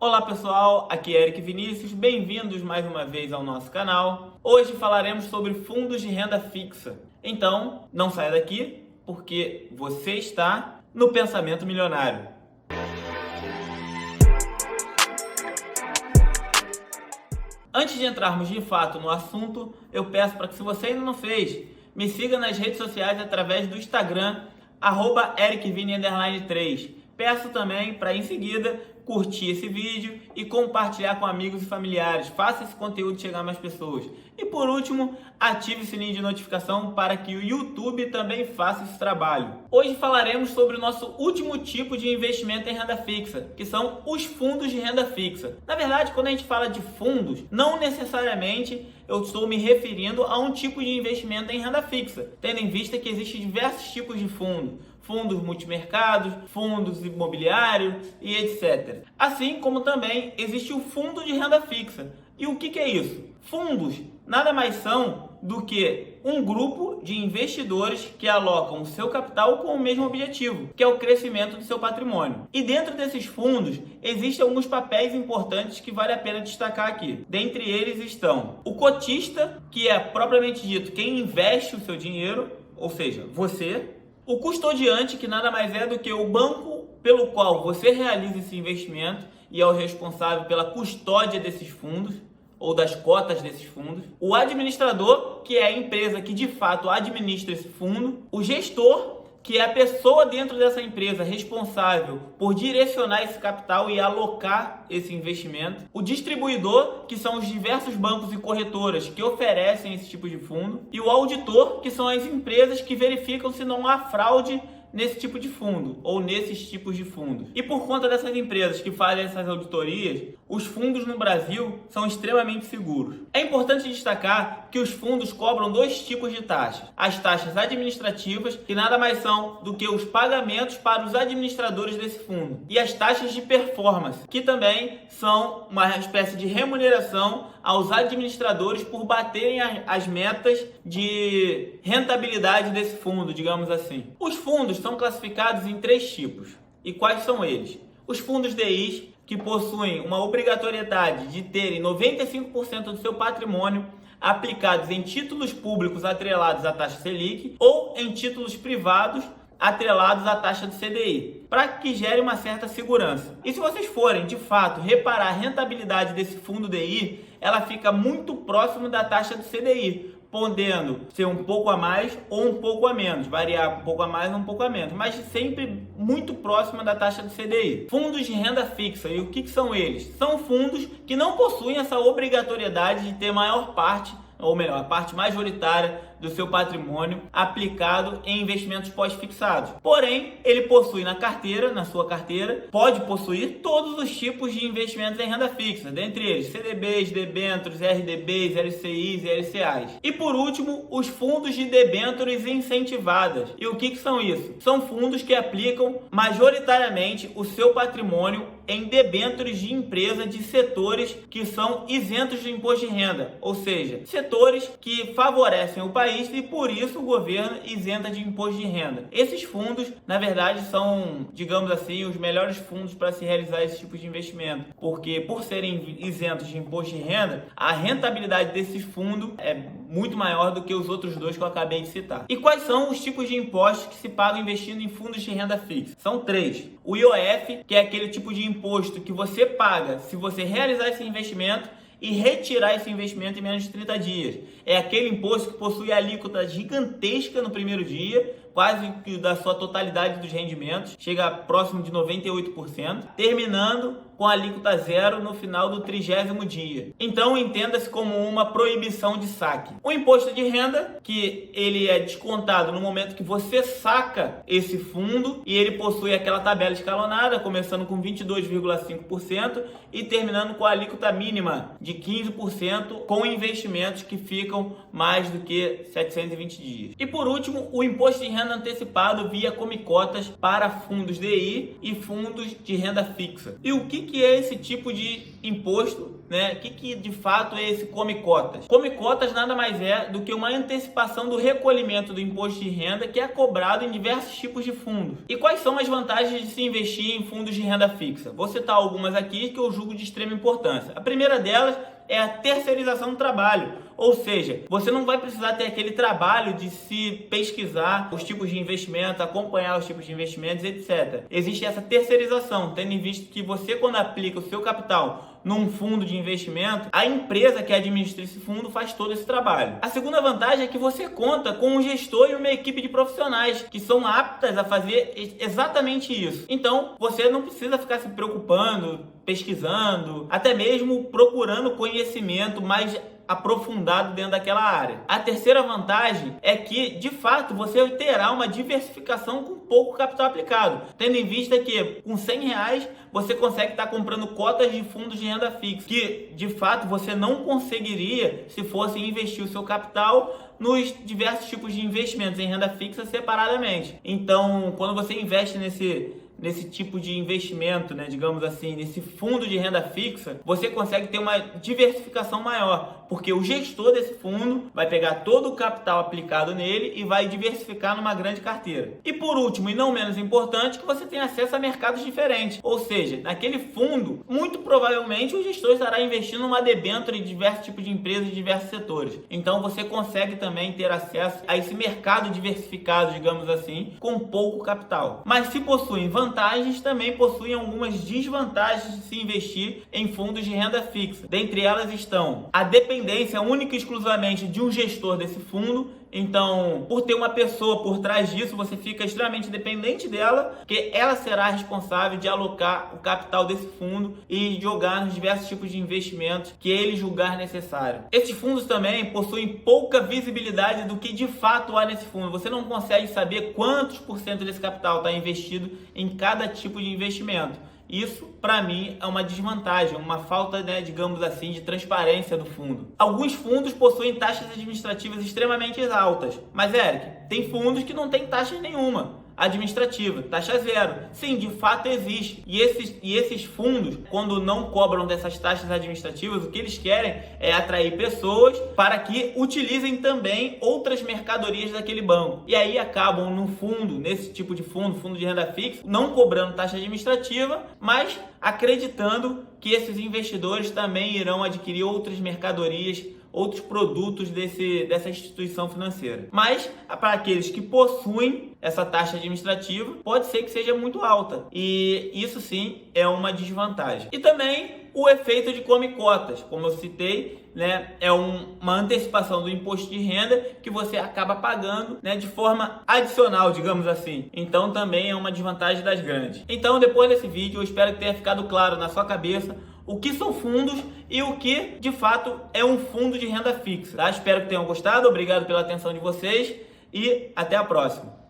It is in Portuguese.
Olá pessoal, aqui é Eric Vinícius, bem-vindos mais uma vez ao nosso canal. Hoje falaremos sobre fundos de renda fixa. Então, não saia daqui, porque você está no Pensamento Milionário. Antes de entrarmos de fato no assunto, eu peço para que, se você ainda não fez, me siga nas redes sociais através do Instagram, @ericvini_3. Peço também para, em seguida, curtir esse vídeo e compartilhar com amigos e familiares. Faça esse conteúdo chegar a mais pessoas. E por último, ative o sininho de notificação para que o YouTube também faça esse trabalho. Hoje falaremos sobre o nosso último tipo de investimento em renda fixa, que são os fundos de renda fixa. Na verdade, quando a gente fala de fundos, não necessariamente eu estou me referindo a um tipo de investimento em renda fixa, tendo em vista que existem diversos tipos de fundos multimercados, fundos imobiliários e etc. Assim como também existe o fundo de renda fixa. E o que é isso? Fundos nada mais são do que um grupo de investidores que alocam o seu capital com o mesmo objetivo, que é o crescimento do seu patrimônio. E dentro desses fundos, existem alguns papéis importantes que vale a pena destacar aqui. Dentre eles estão o cotista, que é propriamente dito quem investe o seu dinheiro, ou seja, você. O custodiante, que nada mais é do que o banco pelo qual você realiza esse investimento e é o responsável pela custódia desses fundos ou das cotas desses fundos. O administrador, que é a empresa que de fato administra esse fundo. O gestor, que é a pessoa dentro dessa empresa responsável por direcionar esse capital e alocar esse investimento. O distribuidor, que são os diversos bancos e corretoras que oferecem esse tipo de fundo. E o auditor, que são as empresas que verificam se não há fraude nesse tipo de fundo ou nesses tipos de fundos. E por conta dessas empresas que fazem essas auditorias, os fundos no Brasil são extremamente seguros. É importante destacar que os fundos cobram dois tipos de taxas. As taxas administrativas, que nada mais são do que os pagamentos para os administradores desse fundo. E as taxas de performance, que também são uma espécie de remuneração aos administradores por baterem as metas de rentabilidade desse fundo, digamos assim. Os fundos são classificados em três tipos. E quais são eles? Os fundos DIs, que possuem uma obrigatoriedade de terem 95% do seu patrimônio aplicados em títulos públicos atrelados à taxa Selic ou em títulos privados atrelados à taxa do CDI, para que gere uma certa segurança. E se vocês forem, de fato, reparar a rentabilidade desse fundo DI, ela fica muito próximo da taxa do CDI, podendo ser um pouco a mais ou um pouco a menos, variar um pouco a mais ou um pouco a menos, mas sempre muito próxima da taxa do CDI. Fundos de renda fixa, e o que são eles? São fundos que não possuem essa obrigatoriedade de ter maior parte, ou melhor, a parte majoritária do seu patrimônio aplicado em investimentos pós-fixados. Porém, ele possui na sua carteira, pode possuir todos os tipos de investimentos em renda fixa, dentre eles CDBs, debêntures, RDBs, LCIs e LCAs. E por último, os fundos de debêntures incentivadas. E o que são isso? São fundos que aplicam majoritariamente o seu patrimônio em debêntures de empresa de setores que são isentos de imposto de renda, ou seja, setores que favorecem o país e por isso o governo isenta de imposto de renda. Esses fundos, na verdade, são, digamos assim, os melhores fundos para se realizar esse tipo de investimento, porque por serem isentos de imposto de renda, a rentabilidade desses fundos é muito maior do que os outros dois que eu acabei de citar. E quais são os tipos de impostos que se pagam investindo em fundos de renda fixa? São três. O IOF, que é aquele tipo de imposto que você paga se você realizar esse investimento e retirar esse investimento em menos de 30 dias. É aquele imposto que possui alíquota gigantesca no primeiro dia, quase que da sua totalidade dos rendimentos, chega próximo de 98%, terminando com alíquota zero no final do 30º dia. Então entenda-se como uma proibição de saque. O imposto de renda, que ele é descontado no momento que você saca esse fundo, e ele possui aquela tabela escalonada, começando com 22,5% e terminando com a alíquota mínima de 15% com investimentos que ficam mais do que 720 dias. E por último, o imposto de renda renda antecipado via come-cotas para fundos DI e fundos de renda fixa. E o que é esse tipo de imposto, né? O que de fato é esse come-cotas? Come-cotas nada mais é do que uma antecipação do recolhimento do imposto de renda que é cobrado em diversos tipos de fundos. E quais são as vantagens de se investir em fundos de renda fixa? Vou citar algumas aqui que eu julgo de extrema importância. A primeira delas é a terceirização do trabalho, ou seja, você não vai precisar ter aquele trabalho de se pesquisar os tipos de investimento, acompanhar os tipos de investimentos, etc. Existe essa terceirização, tendo em vista que você, quando aplica o seu capital num fundo de investimento, a empresa que administra esse fundo faz todo esse trabalho. A segunda vantagem é que você conta com um gestor e uma equipe de profissionais que são aptas a fazer exatamente isso. Então, você não precisa ficar se preocupando, pesquisando, até mesmo procurando conhecimento mais aprofundado dentro daquela área. A terceira vantagem é que, de fato, você terá uma diversificação com pouco capital aplicado, tendo em vista que com R$100 você consegue estar comprando cotas de fundos de renda fixa, que de fato você não conseguiria se fosse investir o seu capital nos diversos tipos de investimentos em renda fixa separadamente. Então, quando você investe nesse tipo de investimento, né, digamos assim, nesse fundo de renda fixa, você consegue ter uma diversificação maior, porque o gestor desse fundo vai pegar todo o capital aplicado nele e vai diversificar numa grande carteira. E por último, e não menos importante, que você tem acesso a mercados diferentes, ou seja, naquele fundo, muito provavelmente o gestor estará investindo numa debênture de diversos tipos de empresas de diversos setores. Então você consegue também ter acesso a esse mercado diversificado, digamos assim, com pouco capital. Mas se possuem vantagens, também possuem algumas desvantagens de se investir em fundos de renda fixa. Dentre elas estão a dependência única e exclusivamente de um gestor desse fundo. Então, por ter uma pessoa por trás disso, você fica extremamente dependente dela, porque ela será responsável de alocar o capital desse fundo e jogar nos diversos tipos de investimentos que ele julgar necessário. Esses fundos também possuem pouca visibilidade do que de fato há nesse fundo. Você não consegue saber quantos por cento desse capital está investido em cada tipo de investimento. Isso, para mim, é uma desvantagem, uma falta, né, digamos assim, de transparência do fundo. Alguns fundos possuem taxas administrativas extremamente altas, mas, Eric, tem fundos que não têm taxa nenhuma administrativa, taxa zero. Sim, de fato existe. E esses fundos, quando não cobram dessas taxas administrativas, o que eles querem é atrair pessoas para que utilizem também outras mercadorias daquele banco. E aí acabam no fundo, nesse tipo de fundo de renda fixa, não cobrando taxa administrativa, mas acreditando que esses investidores também irão adquirir outras mercadorias, outros produtos dessa instituição financeira. Mas, para aqueles que possuem essa taxa administrativa, pode ser que seja muito alta. E isso sim é uma desvantagem. E também o efeito de come-cotas, como eu citei, né, é uma antecipação do imposto de renda que você acaba pagando, né, de forma adicional, digamos assim. Então também é uma desvantagem das grandes. Então, depois desse vídeo, eu espero que tenha ficado claro na sua cabeça o que são fundos e o que de fato é um fundo de renda fixa, tá? Espero que tenham gostado, obrigado pela atenção de vocês e até a próxima.